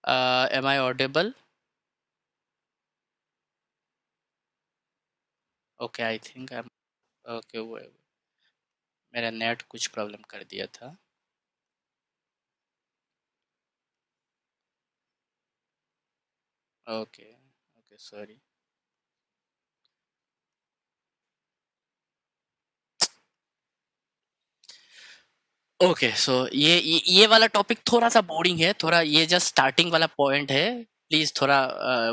Am I audible? Okay, I think I'm okay. मेरा net कुछ problem कर दिया था. Okay, okay, sorry. ओके, सो ये वाला टॉपिक थोड़ा सा बोरिंग है, थोड़ा ये जस्ट स्टार्टिंग वाला पॉइंट है. प्लीज थोड़ा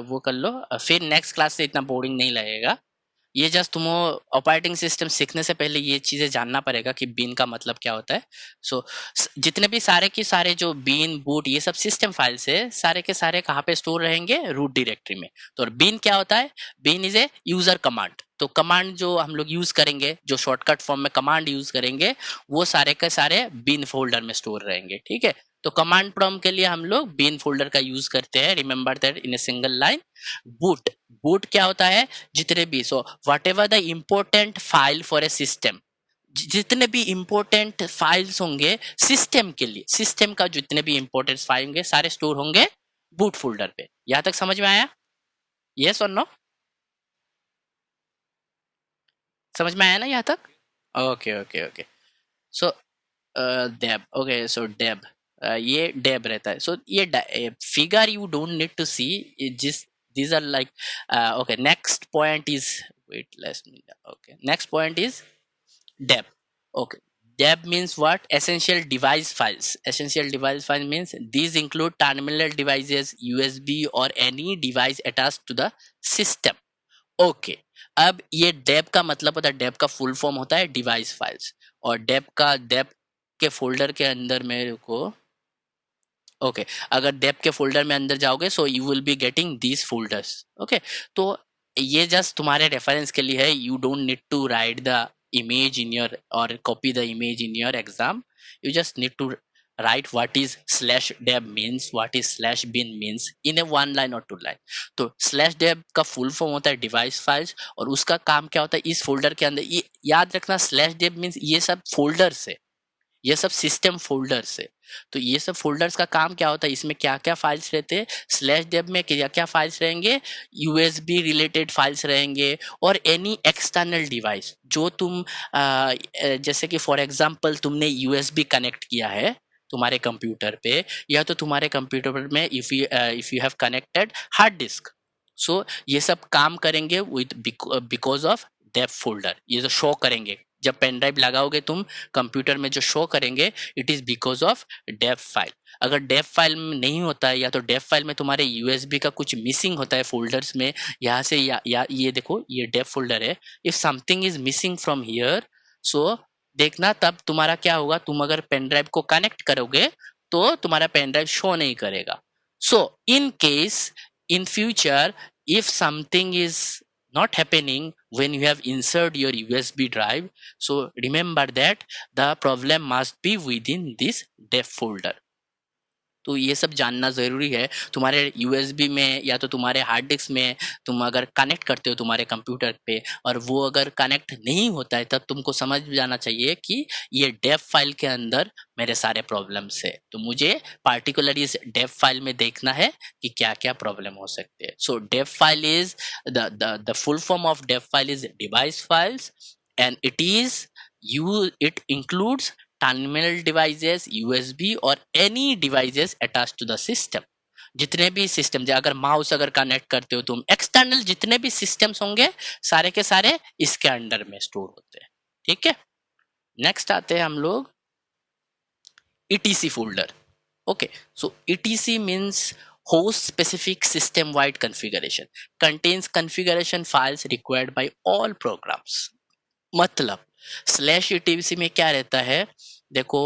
वो कर लो, फिर नेक्स्ट क्लास से इतना बोरिंग नहीं लगेगा. ये जस्ट तुम ऑपरेटिंग सिस्टम सीखने से पहले ये चीजें जानना पड़ेगा कि बीन का मतलब क्या होता है. सो जितने भी सारे के सारे जो बीन बूट ये सब सिस्टम फाइल्स है, सारे के सारे कहाँ पे स्टोर रहेंगे? रूट डायरेक्टरी में. तो बीन क्या होता है? Bin is a user command. तो कमांड जो हम लोग यूज करेंगे, जो शॉर्टकट फॉर्म में कमांड यूज करेंगे, वो सारे के सारे बीन फोल्डर में स्टोर रहेंगे. ठीक है, तो कमांड प्रॉम्प्ट के लिए हम लोग बीन फोल्डर का यूज करते हैं. Remember that in a single line. Boot boot क्या होता है? जितने भी, so what ever the important file for a system, जितने भी इम्पोर्टेंट फाइल्स होंगे सिस्टम के लिए, सिस्टम का जितने भी इम्पोर्टेंट फाइल होंगे सारे स्टोर होंगे बूट फोल्डर पे. यहां तक समझ में आया? यस और नो? समझ में आया ना यहाँ तक? Okay okay okay. So dev. Okay, so dev, ये डेब रहता है. सो ये figure you don't need to see. जिस these are like okay, next point is, wait, let's, okay, next point is deb. Okay, deb means what? Essential device files. Essential device file means these include terminal devices, USB or any device attached to the system. Okay, अब ये Depp का मतलब होता है, Depp का full form होता है device files. और डेप के फोल्डर के अंदर मेरे को, ओके, अगर डेप के फोल्डर में अंदर जाओगे so you will be getting these folders. Okay, तो ये जस्ट तुम्हारे रेफरेंस के लिए है. You don't need to write the image in your or copy the image in your exam. You just need to write what is slash deb means, what is slash bin means in a one line or two line. तो slash डेब का full form होता है device files, और उसका काम क्या होता है? इस फोल्डर के अंदर, ये याद रखना, स्लैश डेब मीन्स ये सब फोल्डर्स है, ये सब सिस्टम फोल्डर्स है. तो ये सब फोल्डर्स का काम क्या होता है? इसमें क्या क्या फाइल्स रहते हैं? स्लैश डेब में क्या क्या फाइल्स रहेंगे? यूएसबी रिलेटेड फाइल्स रहेंगे, और एनी एक्सटर्नल डिवाइस जो तुम जैसे कि फॉर एग्जांपल तुमने यूएसबी कनेक्ट किया है तुम्हारे कंप्यूटर पे, या तो तुम्हारे कंप्यूटर में if you have connected hard disk, so ये सब काम करेंगे with because of dev folder. ये जो शो करेंगे जब पेन ड्राइव लगाओगे तुम कंप्यूटर में, जो शो करेंगे it is because of dev file. अगर डेव फाइल में नहीं होता है, या तो डेव फाइल में तुम्हारे यूएसबी का कुछ मिसिंग होता है फोल्डर्स में, यहाँ से या ये देखो ये डेव फोल्डर है. If something is missing from here, so देखना तब तुम्हारा क्या होगा? तुम अगर पेन ड्राइव को कनेक्ट करोगे तो तुम्हारा पेन ड्राइव शो नहीं करेगा. So in case, in future, if something is not happening when you have insert your USB drive, so remember that the problem must be within this dev folder. तो ये सब जानना ज़रूरी है. तुम्हारे USB में या तो तुम्हारे हार्ड डिस्क में तुम अगर कनेक्ट करते हो तुम्हारे कंप्यूटर पे, और वो अगर कनेक्ट नहीं होता है, तब तुमको समझ जाना चाहिए कि ये डेव फाइल के अंदर मेरे सारे प्रॉब्लम्स है. तो मुझे पार्टिकुलर इस डेव फाइल में देखना है कि क्या क्या प्रॉब्लम हो सकते हैं. So dev file is the full form of dev file is device files, and it includes terminal devices, USB और any devices attach to the system. जितने भी सिस्टम, अगर माउस अगर कनेक्ट करते हो तुम, एक्सटर्नल जितने भी सिस्टम्स होंगे सारे के सारे इसके अंडर में स्टोर होते हैं. ठीक है, नेक्स्ट आते हैं हम लोग ETC folder. Okay, so ETC means host specific system wide configuration, contains configuration files required by all programs. मतलब स्लैश ईटीसी में क्या रहता है? देखो,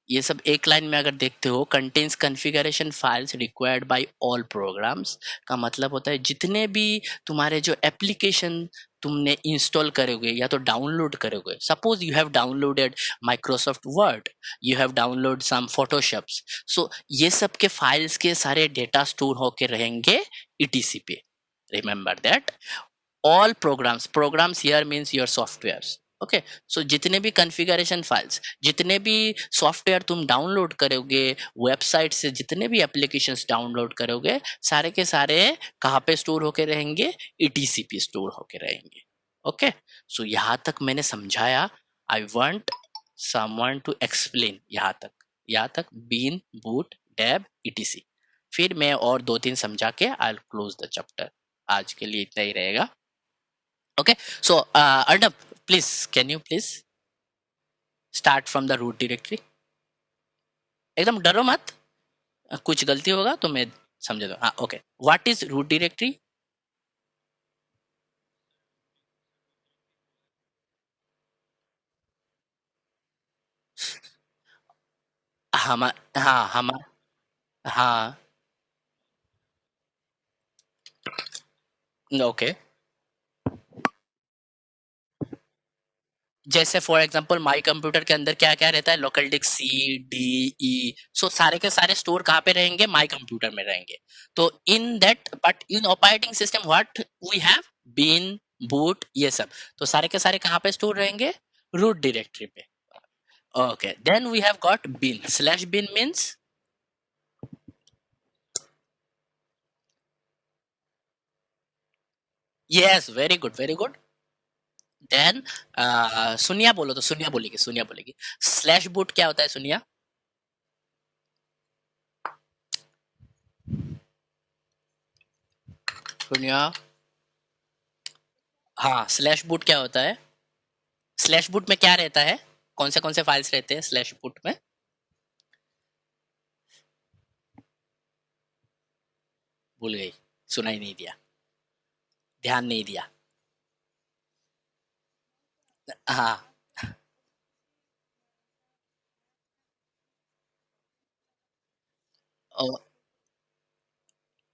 ये सब एक लाइन में अगर देखते हो, contains configuration files required by all programmes का मतलब होता है जितने भी तुम्हारे जो एप्लीकेशन तुमने इंस्टॉल करोगे या तो डाउनलोड करोगे. Suppose you have downloaded Microsoft Word, you have download some Photoshops, so ये सब के फाइल्स के सारे डेटा स्टोर होके रहेंगे ईटीसी पे. Remember that all programs here means your softwares. Okay, so जितने भी कॉन्फ़िगरेशन फाइल्स, जितने भी सॉफ्टवेयर तुम डाउनलोड करोगे, वेबसाइट से जितने भी एप्लीकेशंस डाउनलोड करोगे, सारे के सारे कहाँ पे स्टोर होके रहेंगे? ईटीसी पे स्टोर होके रहेंगे। ओके, सो यहाँ तक मैंने समझाया। I want someone to explain यहाँ तक बीन, बूट, डेब, ईटीसी। फिर मैं और 2-3 समझा के I will close the chapter. आज के लिए इतना ही रहेगा। Okay, so Arnab, please, can you please start from the root directory? एकदम डरो मत, कुछ गलती होगा तो मैं समझा दूँ। हाँ, okay. What is root directory? हम हाँ हम हाँ ओके। जैसे फॉर एग्जांपल माई कंप्यूटर के अंदर क्या क्या रहता है? Local disk C D E, so सारे के सारे स्टोर कहाँ पे रहेंगे? माई कंप्यूटर में रहेंगे। तो in that, but in operating system what we have? Bin, boot, ये सब तो सारे के सारे कहाँ पे स्टोर रहेंगे? रूट डायरेक्टरी पे। Okay, then we have got bin. Slash bin means? Yes, very good, very good. Then सुनिया बोलो तो सुनिया बोलेगी, सुनिया बोलेगी। स्लैश बूट क्या होता है सुनिया? सुनिया, हाँ, स्लैश बूट क्या होता है? स्लैश बूट में क्या रहता है? कौन से फाइल्स रहते हैं स्लैश बूट में? भूल गई, सुनाई नहीं दिया, ध्यान नहीं दिया। हाँ, ओ,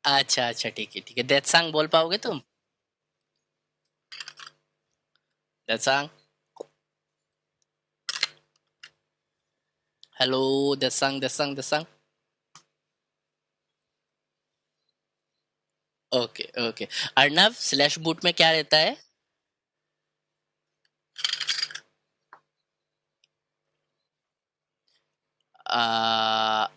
अच्छा अच्छा, ठीक है ठीक है। दैट सॉन्ग बोल पाओगे तुम? That song, hello, that song, that song, that song. Okay okay. Arnav, slash boot में क्या रहता है?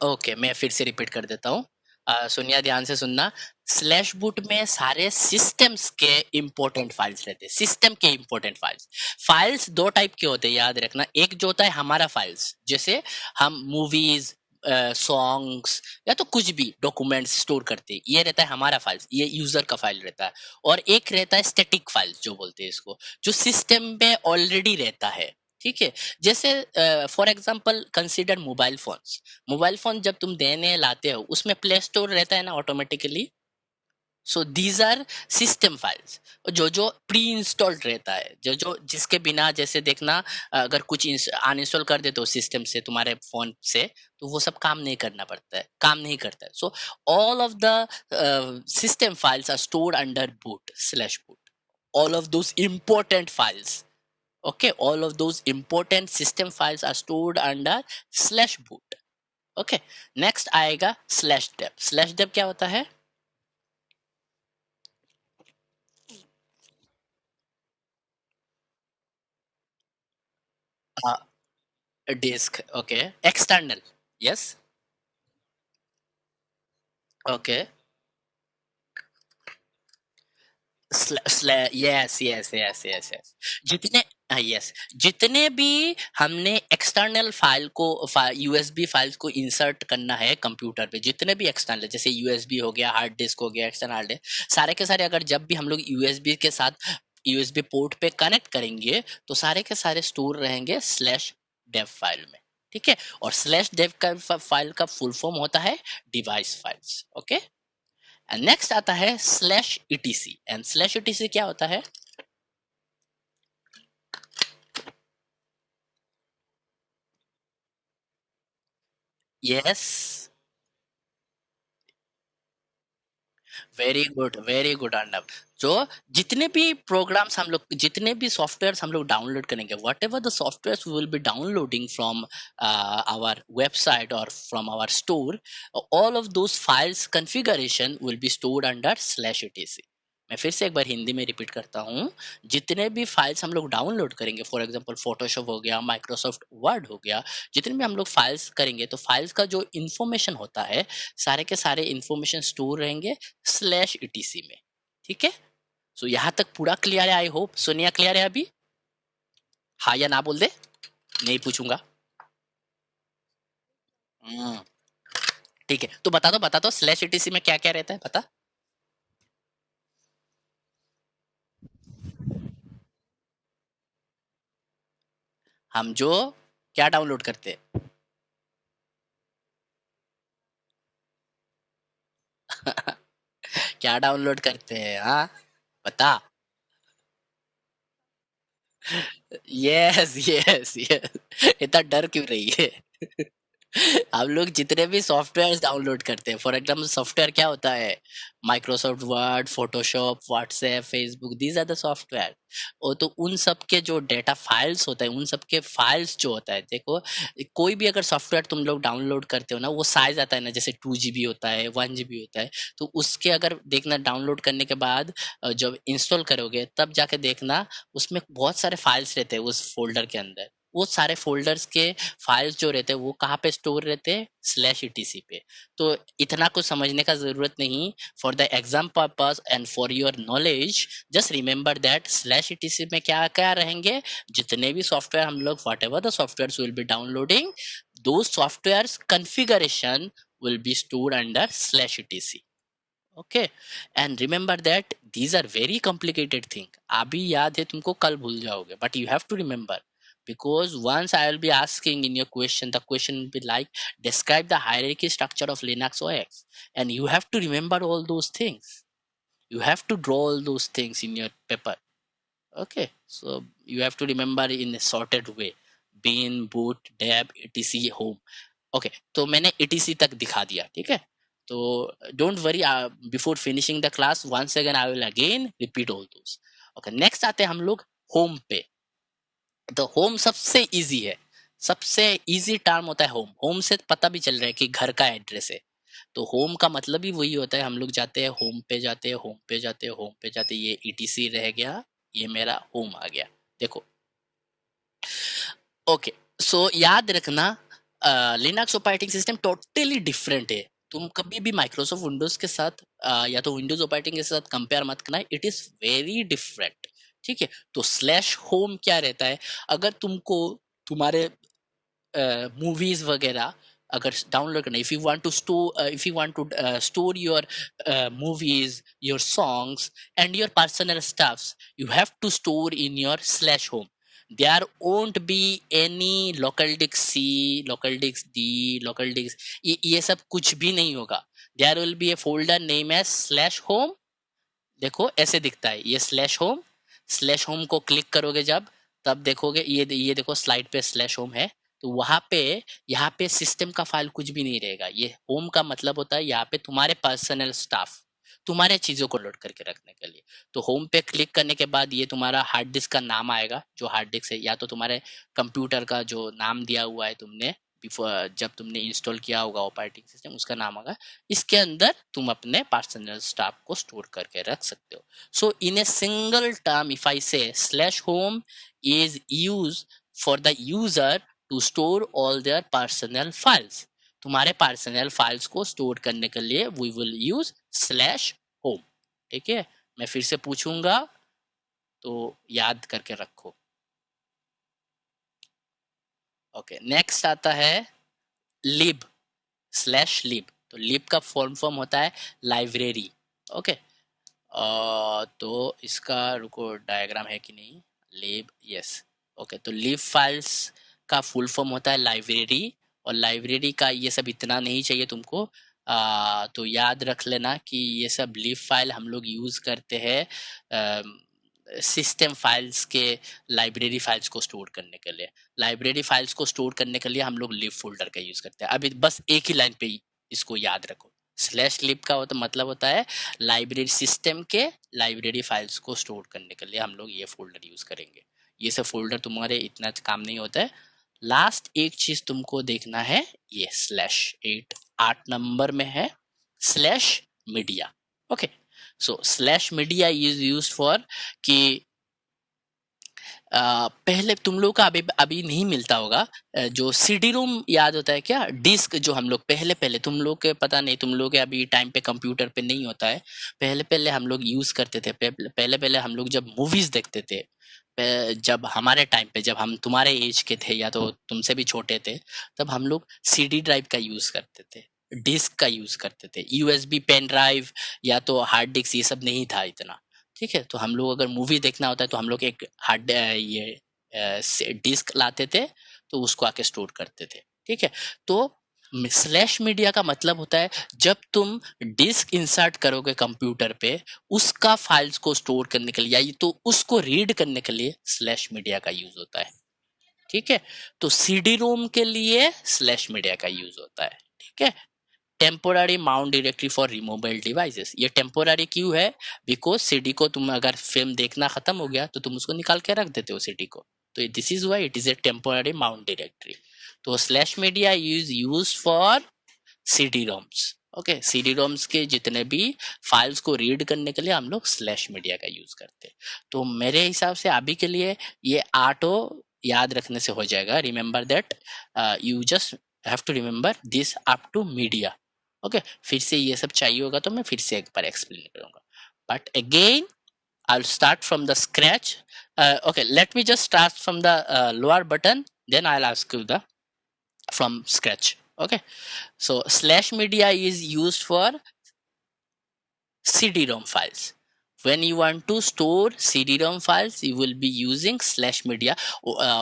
ओके, मैं फिर से रिपीट कर देता हूँ। सुनिया, ध्यान से सुनना। स्लैश बूट में सारे सिस्टम्स के इंपॉर्टेंट फाइल्स रहते हैं, सिस्टम के इंपॉर्टेंट फाइल्स। फाइल्स दो टाइप के होते हैं, याद रखना। एक जो होता है हमारा फाइल्स, जैसे हम मूवीज, सॉन्ग्स या तो कुछ भी डॉक्यूमेंट्स स्टोर करते हैं, ये रहता है हमारा फाइल्स, ये यूजर का फाइल रहता है। और एक रहता है स्टैटिक फाइल्स जो बोलते हैं इसको, जो सिस्टम में ऑलरेडी रहता है। ठीक है, जैसे for example consider mobile phones. Mobile phone जब तुम देने लाते हो, उसमें प्ले स्टोर रहता है ना automatically. So these are system files, जो जो प्री इंस्टॉल्ड रहता है, जो जो जिसके बिना, जैसे देखना, अगर कुछ अनइंस्टॉल कर दे तो सिस्टम से, तुम्हारे फोन से, तो वो सब काम नहीं करना पड़ता है, काम नहीं करता है। So all of the system files are stored under boot, slash boot. all of those important files, okay, all of those important system files are stored under slash boot। okay, next आएगा slash deb। slash deb क्या होता है? Disk, okay, external, yes, okay, yes yes yes yes yes. जितने, yes, जितने भी हमने external file को, USB files को इंसर्ट करना है कंप्यूटर पे, जितने भी एक्सटर्नल, जैसे यूएसबी हो गया, हार्ड डिस्क हो गया, एक्सटर्नल हार्ड डिस्क, सारे के सारे अगर जब भी हम लोग यूएसबी के साथ यूएसबी पोर्ट पे कनेक्ट करेंगे, तो सारे के सारे स्टोर रहेंगे स्लैश डेव फाइल में। ठीक है, और स्लैश डेव का फाइल का फुल फॉर्म होता है device files. Okay, and next आता है slash etc. And slash etc क्या होता है? Yes, very good Arnab. जो जितने भी प्रोग्राम्स हम लोग, जितने भी सॉफ्टवेयर हम लोग डाउनलोड करेंगे, whatever the software we will be downloading from our website और from our store, all of those files configuration will be stored under slash ETC. मैं फिर से एक बार हिंदी में रिपीट करता हूँ, जितने भी फाइल्स हम लोग डाउनलोड करेंगे, फॉर एग्जांपल फोटोशॉप हो गया, माइक्रोसॉफ्ट वर्ड हो गया, जितने भी हम लोग फाइल्स करेंगे तो फाइल्स का जो इंफॉर्मेशन होता है सारे के सारे इंफॉर्मेशन स्टोर रहेंगे स्लैश ईटीसी में। ठीक है, सो यहाँ तक पूरा क्लियर है? आई होप सोनिया क्लियर है अभी? हाँ या ना बोल दे, नहीं पूछूंगा। ठीक है, तो बता दो स्लैश ईटीसी में क्या क्या रहता है, बता। हम जो क्या डाउनलोड करते हैं क्या डाउनलोड करते हैं, हाँ बता। यस यस यस, इतना डर क्यों रही है? हम लोग जितने भी सॉफ्टवेयर डाउनलोड करते हैं, फॉर एग्जाम्पल सॉफ्टवेयर क्या होता है, Microsoft Word, Photoshop, WhatsApp, Facebook, these are the software. और तो उन सब के जो डेटा फाइल्स होता है, उन सब के फाइल्स जो होता है, देखो कोई भी अगर सॉफ्टवेयर तुम लोग डाउनलोड करते हो ना, वो साइज आता है ना, जैसे 2 GB होता है, 1 GB होता है, तो उसके अगर देखना डाउनलोड करने के बाद जब इंस्टॉल करोगे तब जाके देखना उसमें बहुत सारे फाइल्स रहते हैं उस फोल्डर के अंदर। वो सारे फोल्डर्स के फाइल्स जो रहते हैं वो कहाँ पे स्टोर रहते हैं, स्लैश ईटीसी पे। तो इतना कुछ समझने का जरूरत नहीं, for the exam purpose and for your knowledge just remember that slash ETC में क्या क्या रहेंगे, जितने भी सॉफ्टवेयर हम लोग whatever the software will be downloading, दो software configuration will be stored under slash etc. Okay, and remember that these are very complicated thing. अभी याद है तुमको, कल भूल जाओगे, but you have to remember, because once I will be asking in your question, the question will be like describe the hierarchy structure of Linux OS, and you have to remember all those things. You have to draw all those things in your paper. Okay, so you have to remember in a sorted way: bin, boot, deb, etc, home. Okay, तो मैंने ETC तक दिखा दिया, ठीक है। तो don't worry, before finishing the class once again I will again repeat all those. Okay, next आते हैं हम लोग होम पे। तो होम सबसे इजी है, सबसे इजी टर्म होता है होम। होम से पता भी चल रहा है कि घर का एड्रेस है। तो होम का मतलब ही वही होता है, हम लोग जाते हैं होम पे, जाते हैं होम पे, जाते हैं होम पे, जाते हैं, ये ईटीसी रह गया, ये मेरा होम आ गया। देखो, ओके, सो याद रखना Linux operating system totally different है। तुम कभी भी माइक्रोसॉफ्ट विंडोज के साथ या तो विंडोज ऑपरेटिंग के साथ कंपेयर मत करना, इट इज वेरी डिफरेंट। ठीक है, तो स्लैश होम क्या रहता है, अगर तुमको तुम्हारे मूवीज वगैरह अगर डाउनलोड करना, if you want to store your movies, your songs and your personal stuffs, you have to store in your slash home. there won't be any local disk C, local disk D, local disk, ये सब कुछ भी नहीं होगा। there will be a folder name as slash home। देखो ऐसे दिखता है ये स्लैश होम। स्लैश होम को क्लिक करोगे जब, तब देखोगे ये देखो स्लाइड पे स्लैश होम है। तो वहां पे, यहाँ पे सिस्टम का फाइल कुछ भी नहीं रहेगा। ये होम का मतलब होता है यहाँ पे तुम्हारे पर्सनल स्टाफ, तुम्हारे चीजों को लोड करके रखने के लिए। तो होम पे क्लिक करने के बाद ये तुम्हारा हार्ड डिस्क का नाम आएगा, जो हार्ड डिस्क है, या तो तुम्हारे कंप्यूटर का जो नाम दिया हुआ है तुमने बिफोर, जब तुमने इंस्टॉल किया होगा ऑपरेटिंग सिस्टम, उसका नाम होगा। इसके अंदर तुम अपने पर्सनल स्टाफ को स्टोर करके रख सकते हो। So in a single term if I say slash home is use for the user to store all their personal files. तुम्हारे पर्सनल फाइल्स को स्टोर करने के लिए we will use slash home. ठीक है, मैं फिर से पूछूंगा तो याद करके रखो। ओके, नेक्स्ट आता है लिब, स्लैश लिब। तो लिब का फॉर्म फॉर्म होता है लाइब्रेरी। ओके, तो इसका रुको, डायग्राम है कि नहीं, लिब, यस। ओके, तो लिब फाइल्स का फुल फॉर्म होता है लाइब्रेरी। और लाइब्रेरी का ये सब इतना नहीं चाहिए तुमको, तो याद रख लेना कि ये सब लिब फाइल हम लोग यूज करते हैं सिस्टम फाइल्स के लाइब्रेरी फाइल्स को स्टोर करने के लिए। लाइब्रेरी फाइल्स को स्टोर करने के लिए हम लोग लिब फोल्डर का यूज करते हैं। अभी बस एक ही लाइन पे इसको याद रखो, स्लैश लिब का मतलब होता है लाइब्रेरी सिस्टम के लाइब्रेरी फाइल्स को स्टोर करने के लिए हम लोग ये फोल्डर यूज करेंगे। ये सब फोल्डर तुम्हारे इतना काम नहीं होता है। लास्ट एक चीज तुमको देखना है, ये स्लैश 8 नंबर में है, slash media. Okay, so slash media is used for कि पहले तुम लोग का अभी अभी नहीं मिलता होगा, जो सीडी रोम याद होता है क्या, डिस्क जो हम लोग पहले पहले तुम लोग के पता नहीं, तुम लोग के अभी टाइम पे कंप्यूटर पे नहीं होता है, पहले पहले हम लोग यूज करते थे, पहले पहले हम लोग जब मूवीज देखते थे, जब हमारे टाइम पे, जब हम तुम्हारे एज के थे या तो तुमसे भी छोटे थे, तब हम लोग सीडी ड्राइव का यूज करते थे, डिस्क का यूज करते थे, यूएसबी पेन ड्राइव या तो हार्ड डिस्क, ये सब नहीं था इतना। ठीक है, तो हम लोग अगर मूवी देखना होता है तो हम लोग एक हार्ड ये डिस्क लाते थे, तो उसको आके स्टोर करते थे। ठीक है, तो स्लैश मीडिया का मतलब होता है जब तुम डिस्क इंसर्ट करोगे कंप्यूटर पे, उसका फाइल्स को स्टोर करने के लिए या तो उसको रीड करने के लिए स्लैश मीडिया का यूज होता है। ठीक है, तो सीडी रोम के लिए स्लैश मीडिया का यूज होता है। ठीक है, temporary mount directory for removable devices, ये टेम्पोररी क्यों है, बिकॉज सीडी को तुम अगर फिल्म देखना खत्म हो गया तो तुम उसको निकाल के रख देते हो सीडी को, तो this is why it is a temporary mount directory. तो slash media is use for CD ROMs. Okay, CD ROMs के जितने भी फाइल्स को रीड करने के लिए हम लोग स्लैश मीडिया का यूज करते हैं। तो मेरे हिसाब से अभी के लिए ये आटो याद रखने से हो जाएगा, remember that, you just have to remember this up to media. Okay, फिर से ये सब चाहिए होगा तो मैं फिर से एक बार एक्सप्लेन करूंगा, but again I'll start from the scratch. Okay, let me just start from the lower button, then I'll ask you the from scratch. Okay, so slash media is used for CD-ROM files. When you want to store CD-ROM files, you will be using slash media.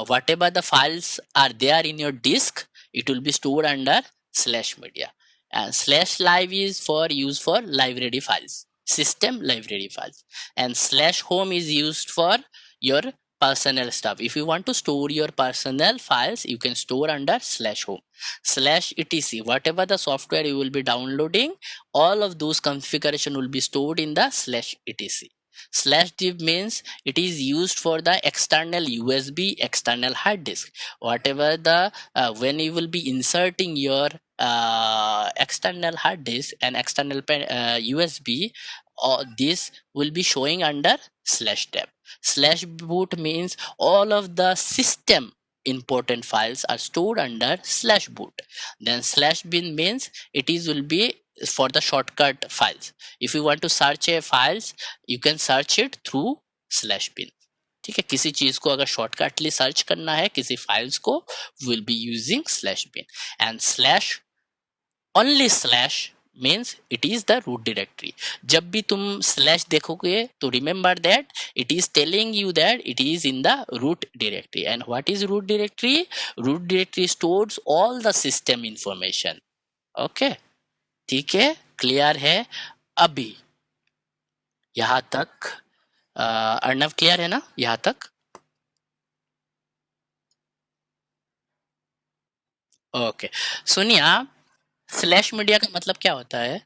Whatever the files are there in your disk, it will be stored under slash media. And slash live is for use for library files, system library files. And slash home is used for your personal stuff. If you want to store your personal files, you can store under slash home. Slash etc, whatever the software you will be downloading, all of those configuration will be stored in the slash etc. Slash div means it is used for the external USB external hard disk. Whatever the when you will be inserting your external hard disk and external USB, this will be showing under slash tab. Slash boot means all of the system important files are stored under slash boot. Then slash bin means it is will be for the shortcut files. If you want to search a files, you can search it through slash bin. ठीक है, किसी चीज को अगर shortcutly search करना है किसी files को, will be using slash bin. And slash only slash means it is the root directory. जब भी तुम स्लैश देखोगे तो remember that it is telling you that it is in the root directory. And what is root directory? Root directory stores all the system information. Okay, ठीक है, clear है अभी यहां तक? अर्णव क्लियर है ना यहां तक? ओके, सुनिए, स्लैश मीडिया का मतलब क्या होता है?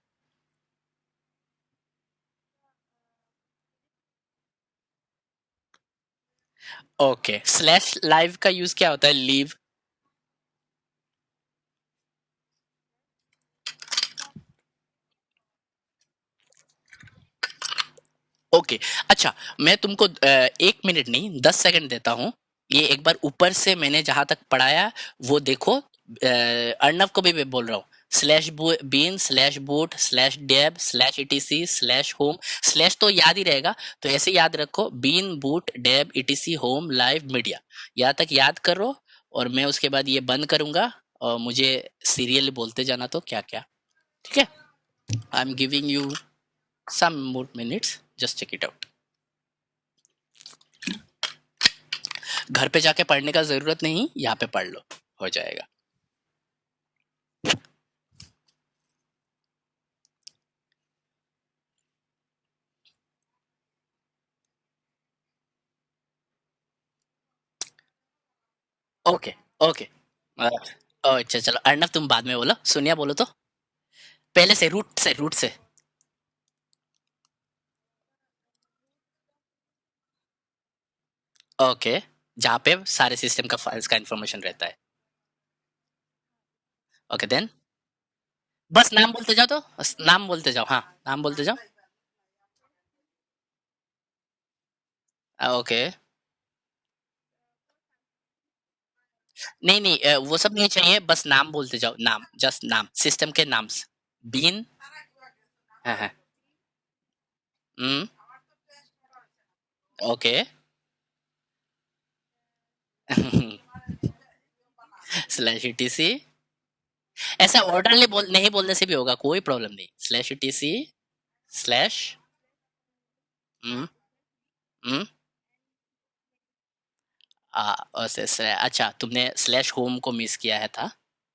ओके, स्लैश लाइव का यूज क्या होता है? लीव। ओके, अच्छा, मैं तुमको 1 मिनट नहीं 10 सेकंड देता हूँ। ये एक बार ऊपर से मैंने जहां तक पढ़ाया वो देखो। अर्णव को भी मैं बोल रहा हूँ, slash bin slash boot slash dev slash ETC slash home. Slash तो याद ही रहेगा, तो ऐसे याद रखो, bin boot dev ETC home live media, यहाँ तक याद करो। और मैं उसके बाद ये बंद करूंगा और मुझे सीरियल बोलते जाना, तो क्या क्या। ठीक है, I am giving you some more minutes, just check it out. घर पे जाके पढ़ने का जरूरत नहीं, यहाँ पे पढ़ लो, हो जाएगा। ओके ओके, अच्छा चलो, अर्णव तुम बाद में बोलो, सोनिया बोलो तो पहले से, रूट से। ओके, जहाँ पे सारे सिस्टम का फाइल्स का इंफॉर्मेशन रहता है। ओके, देन बस नाम बोलते जाओ, तो बस नाम बोलते जाओ, हाँ नाम बोलते जाओ। ओके। नहीं नहीं, वो सब नहीं चाहिए, बस नाम बोलते जाओ, नाम, जस्ट नाम, सिस्टम के नाम। बीन। हाँ हाँ। हम्म। ओके। Slash ETC. ऐसा ऑर्डर नहीं बोलने से भी होगा, कोई प्रॉब्लम नहीं। Slash ETC slash. हम्म। हम्म। अच्छा, तुमने स्लैश होम को मिस किया है था,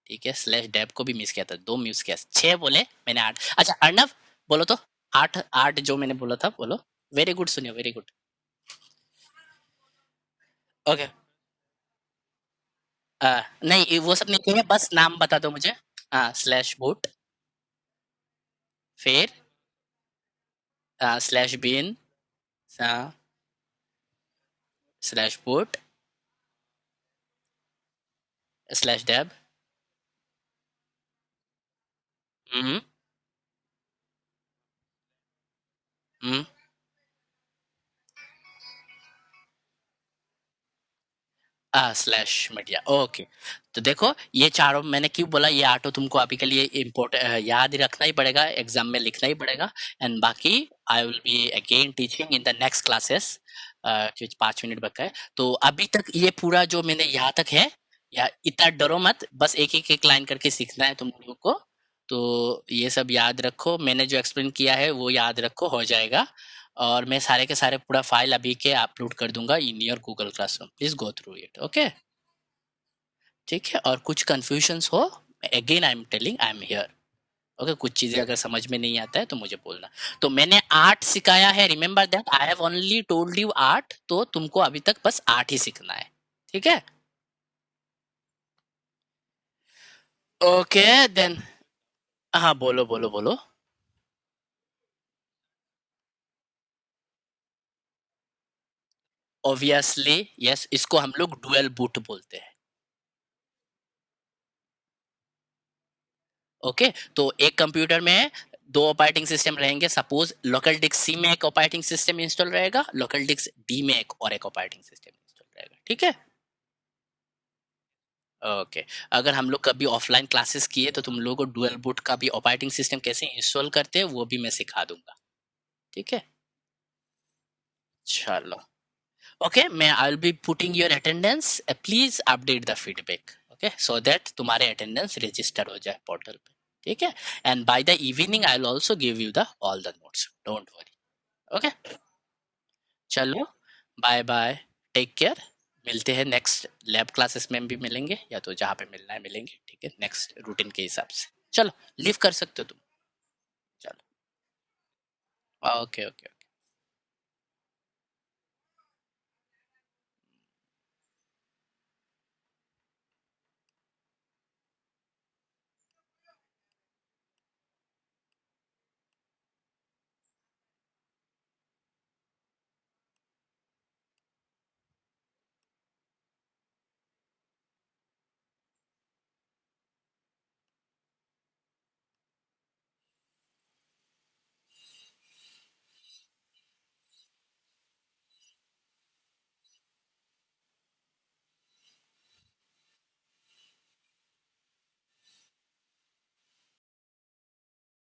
ठीक है, स्लैश डेब को भी मिस किया था, दो मिस किया, छह बोले मैंने, आठ। अच्छा अर्णव, बोलो तो। आठ, आठ जो मैंने बोला था बोलो। वेरी गुड, सुनियो, वेरी गुड। ओके। नहीं, वो सब नहीं चाहिए, बस नाम बता दो मुझे। हाँ, स्लैश बूट, फिर slash bin, slash boot, slash dev. हम्म। हम्म। Slash media, okay. तो देखो, ये चारों मैंने क्यों बोला, ये आठों तुमको अभी के लिए इम्पोर्टेंट याद ही रखना ही पड़ेगा, एग्जाम में लिखना ही पड़ेगा। एंड बाकी I will be again teaching in the next classes, कुछ 5 मिनट बचा है। तो अभी तक ये पूरा जो मैंने यहाँ तक है, या इतना डरो मत, बस एक एक एक लाइन करके सीखना है तुम लोगों को। तो ये सब याद रखो, मैंने जो एक्सप्लेन किया है वो याद रखो, हो जाएगा। और मैं सारे के सारे पूरा फाइल अभी के अपलोड कर दूंगा in your Google classroom, please go through it, okay. ठीक है, और कुछ कंफ्यूजन्स हो, again I am telling, I am here, okay. कुछ चीजें अगर समझ में नहीं आता है तो मुझे बोलना। तो मैंने 8 सिखाया है, remember that I have only told you 8, तो तुमको अभी तक बस 8 ही सीखना है, ठीक है। Okay then. हाँ, बोलो बोलो बोलो। ऑब्वियसली यस, इसको हम लोग डुअल बूट बोलते हैं, ओके। तो एक कंप्यूटर में दो ऑपरेटिंग सिस्टम रहेंगे, सपोज लोकल डिस्क सी में एक ऑपरेटिंग सिस्टम इंस्टॉल रहेगा, लोकल डिस्क डी में एक और एक ऑपरेटिंग सिस्टम इंस्टॉल रहेगा, ठीक है। ओके। अगर हम लोग कभी ऑफलाइन क्लासेस किए तो तुम लोगों को डुअल बूट का भी ऑपरेटिंग सिस्टम कैसे इंस्टॉल करते हैं वो भी मैं सिखा दूंगा, ठीक है। चलो, ओके, मैं I will be putting your attendance, please update the feedback, okay, so that तुम्हारे अटेंडेंस रजिस्टर हो जाए पोर्टल पे, ठीक है। And by the evening I will also give you the all the notes, don't worry, okay. चलो, bye bye, take care. मिलते हैं next lab classes में भी मिलेंगे, या तो जहाँ पे मिलना है मिलेंगे, ठीक है, नेक्स्ट रूटीन के हिसाब से। चलो, लीव कर सकते हो तुम। चलो, ओके ओके।